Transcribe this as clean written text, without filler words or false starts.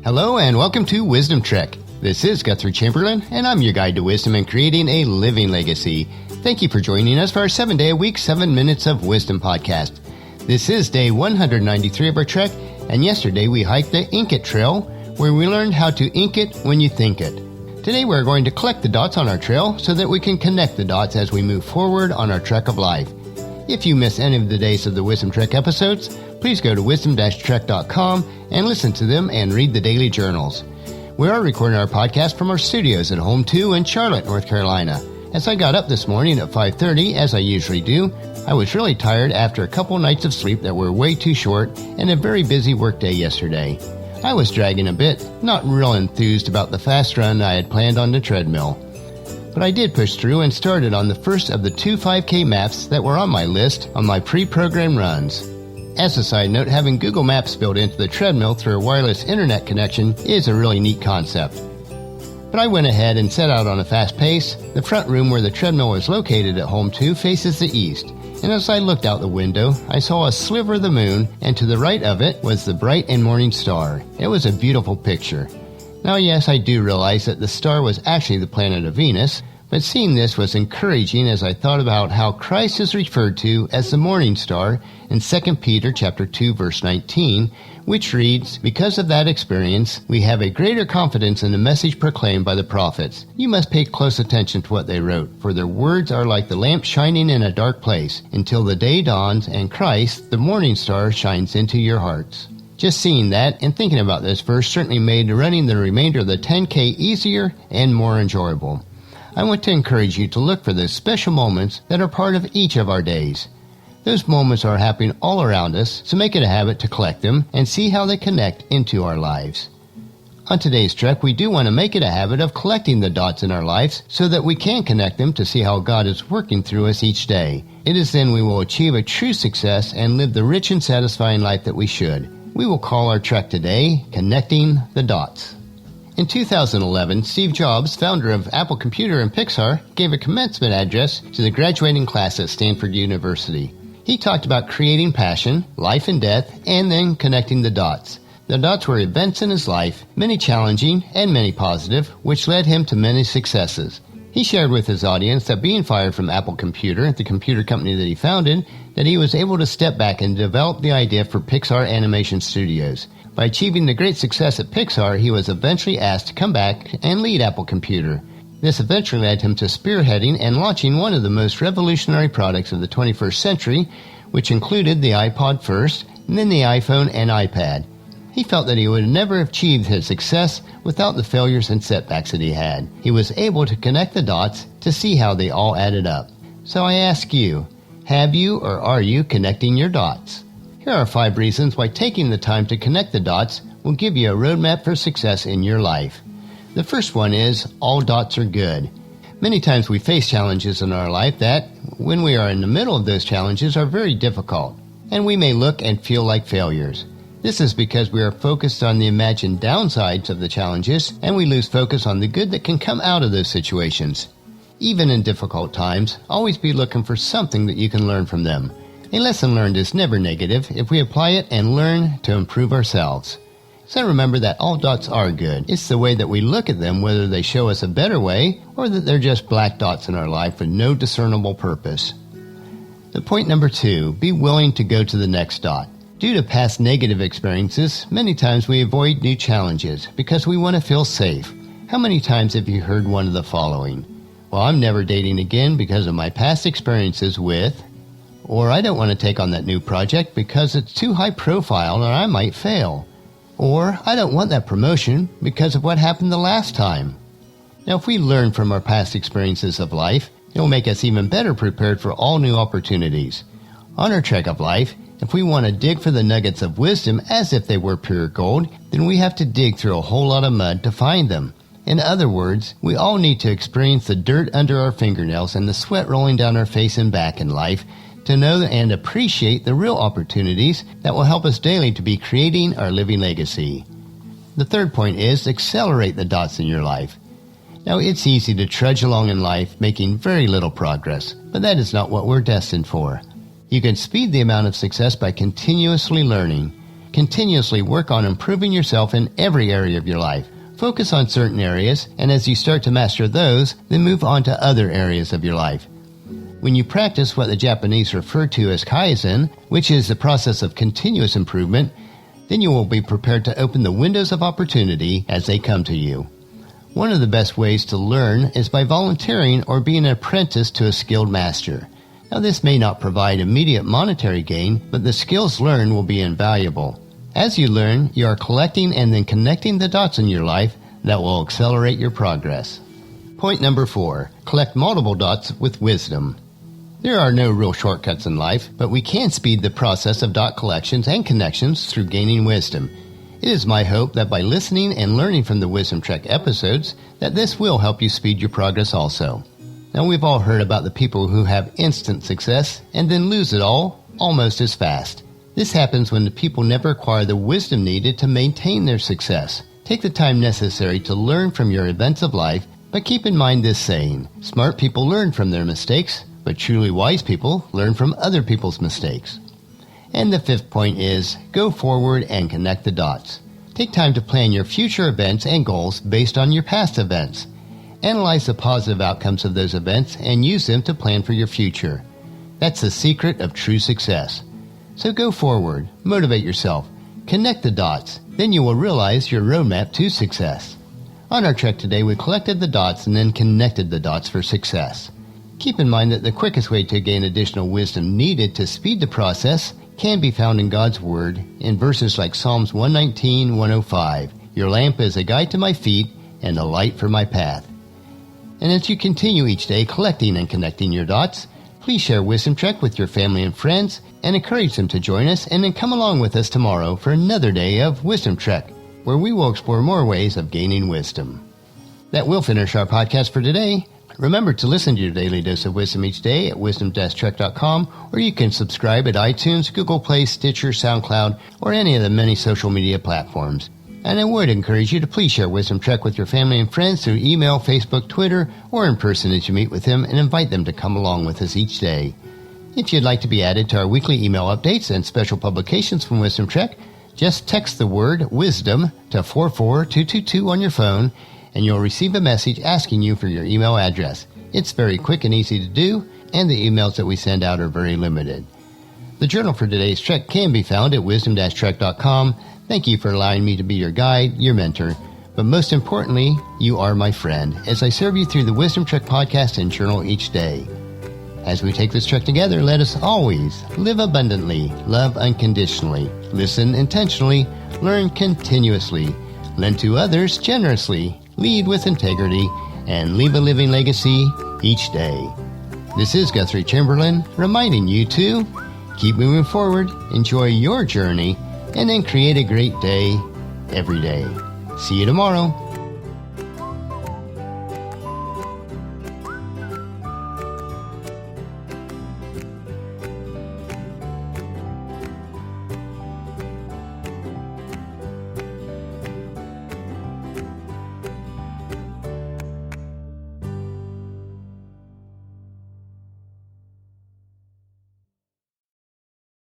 Hello and welcome to Wisdom Trek. This is Guthrie Chamberlain, and I'm your guide to wisdom and creating a living legacy. Thank you for joining us for our 7-day-a-week, 7 Minutes of Wisdom podcast. This is day 193 of our trek, and yesterday we hiked the Ink It Trail, where we learned how to ink it when you think it. Today we're going to collect the dots on our trail so that we can connect the dots as we move forward on our trek of life. If you miss any of the days of the Wisdom Trek episodes, please go to wisdom-trek.com and listen to them and read the daily journals. We are recording our podcast from our studios at Home 2 in Charlotte, North Carolina. As I got up this morning at 5:30, as I usually do, I was really tired after a couple nights of sleep that were way too short and a very busy workday yesterday. I was dragging a bit, not real enthused about the fast run I had planned on the treadmill. But I did push through and started on the first of the 2 5K maps that were on my list on my pre-programmed runs. As a side note, having Google Maps built into the treadmill through a wireless internet connection is a really neat concept. But I went ahead and set out on a fast pace. The front room where the treadmill was located at Home 2 faces the east, and as I looked out the window, I saw a sliver of the moon, and to the right of it was the bright and morning star. It was a beautiful picture. Now yes, I do realize that the star was actually the planet of Venus, but seeing this was encouraging as I thought about how Christ is referred to as the morning star in 2 Peter chapter 2 verse 19, which reads, "Because of that experience, we have a greater confidence in the message proclaimed by the prophets. You must pay close attention to what they wrote, for their words are like the lamp shining in a dark place, until the day dawns and Christ, the morning star, shines into your hearts." Just seeing that and thinking about this verse certainly made running the remainder of the 10K easier and more enjoyable. I want to encourage you to look for those special moments that are part of each of our days. Those moments are happening all around us, so make it a habit to collect them and see how they connect into our lives. On today's trek, we do want to make it a habit of collecting the dots in our lives so that we can connect them to see how God is working through us each day. It is then we will achieve a true success and live the rich and satisfying life that we should. We will call our trek today, Connecting the Dots. In 2011, Steve Jobs, founder of Apple Computer and Pixar, gave a commencement address to the graduating class at Stanford University. He talked about creating passion, life and death, and then connecting the dots. The dots were events in his life, many challenging and many positive, which led him to many successes. He shared with his audience that being fired from Apple Computer, the computer company that he founded, that he was able to step back and develop the idea for Pixar Animation Studios. By achieving the great success at Pixar, he was eventually asked to come back and lead Apple Computer. This eventually led him to spearheading and launching one of the most revolutionary products of the 21st century, which included the iPod first, and then the iPhone and iPad. He felt that he would never have achieved his success without the failures and setbacks that he had. He was able to connect the dots to see how they all added up. So I ask you, have you or are you connecting your dots? Here are 5 reasons why taking the time to connect the dots will give you a roadmap for success in your life. The first one is, all dots are good. Many times we face challenges in our life that, when we are in the middle of those challenges, are very difficult, and we may look and feel like failures. This is because we are focused on the imagined downsides of the challenges, and we lose focus on the good that can come out of those situations. Even in difficult times, always be looking for something that you can learn from them. A lesson learned is never negative if we apply it and learn to improve ourselves. So remember that all dots are good. It's the way that we look at them, whether they show us a better way or that they're just black dots in our life with no discernible purpose. The point number 2, be willing to go to the next dot. Due to past negative experiences, many times we avoid new challenges because we want to feel safe. How many times have you heard one of the following? Well, I'm never dating again because of my past experiences with, or I don't want to take on that new project because it's too high profile or I might fail. Or I don't want that promotion because of what happened the last time. Now, if we learn from our past experiences of life, it will make us even better prepared for all new opportunities. On our trek of life, if we want to dig for the nuggets of wisdom as if they were pure gold, then we have to dig through a whole lot of mud to find them. In other words, we all need to experience the dirt under our fingernails and the sweat rolling down our face and back in life to know and appreciate the real opportunities that will help us daily to be creating our living legacy. The third point is accelerate the dots in your life. Now, it's easy to trudge along in life making very little progress, but that is not what we're destined for. You can speed the amount of success by continuously learning. Continuously work on improving yourself in every area of your life. Focus on certain areas, and as you start to master those, then move on to other areas of your life. When you practice what the Japanese refer to as kaizen, which is the process of continuous improvement, then you will be prepared to open the windows of opportunity as they come to you. One of the best ways to learn is by volunteering or being an apprentice to a skilled master. Now, this may not provide immediate monetary gain, but the skills learned will be invaluable. As you learn, you are collecting and then connecting the dots in your life that will accelerate your progress. Point number 4, collect multiple dots with wisdom. There are no real shortcuts in life, but we can speed the process of dot collections and connections through gaining wisdom. It is my hope that by listening and learning from the Wisdom Trek episodes, that this will help you speed your progress also. Now, we've all heard about the people who have instant success and then lose it all almost as fast. This happens when the people never acquire the wisdom needed to maintain their success. Take the time necessary to learn from your events of life, but keep in mind this saying: smart people learn from their mistakes, but truly wise people learn from other people's mistakes. And the 5th point is, go forward and connect the dots. Take time to plan your future events and goals based on your past events. Analyze the positive outcomes of those events and use them to plan for your future. That's the secret of true success. So go forward, motivate yourself, connect the dots, then you will realize your roadmap to success. On our trek today, we collected the dots and then connected the dots for success. Keep in mind that the quickest way to gain additional wisdom needed to speed the process can be found in God's Word in verses like Psalms 119:105. Your lamp is a guide to my feet and a light for my path. And as you continue each day collecting and connecting your dots, please share Wisdom Trek with your family and friends and encourage them to join us and then come along with us tomorrow for another day of Wisdom Trek, where we will explore more ways of gaining wisdom. That will finish our podcast for today. Remember to listen to your daily dose of wisdom each day at wisdom-trek.com, or you can subscribe at iTunes, Google Play, Stitcher, SoundCloud, or any of the many social media platforms. And I would encourage you to please share Wisdom Trek with your family and friends through email, Facebook, Twitter, or in person as you meet with them, and invite them to come along with us each day. If you'd like to be added to our weekly email updates and special publications from Wisdom Trek, just text the word WISDOM to 44222 on your phone, and you'll receive a message asking you for your email address. It's very quick and easy to do, and the emails that we send out are very limited. The journal for today's trek can be found at wisdom-trek.com. Thank you for allowing me to be your guide, your mentor, but most importantly, you are my friend, as I serve you through the Wisdom Trek podcast and journal each day. As we take this trek together, let us always live abundantly, love unconditionally, listen intentionally, learn continuously, lend to others generously, lead with integrity, and leave a living legacy each day. This is Guthrie Chamberlain reminding you to keep moving forward, enjoy your journey, and then create a great day every day. See you tomorrow.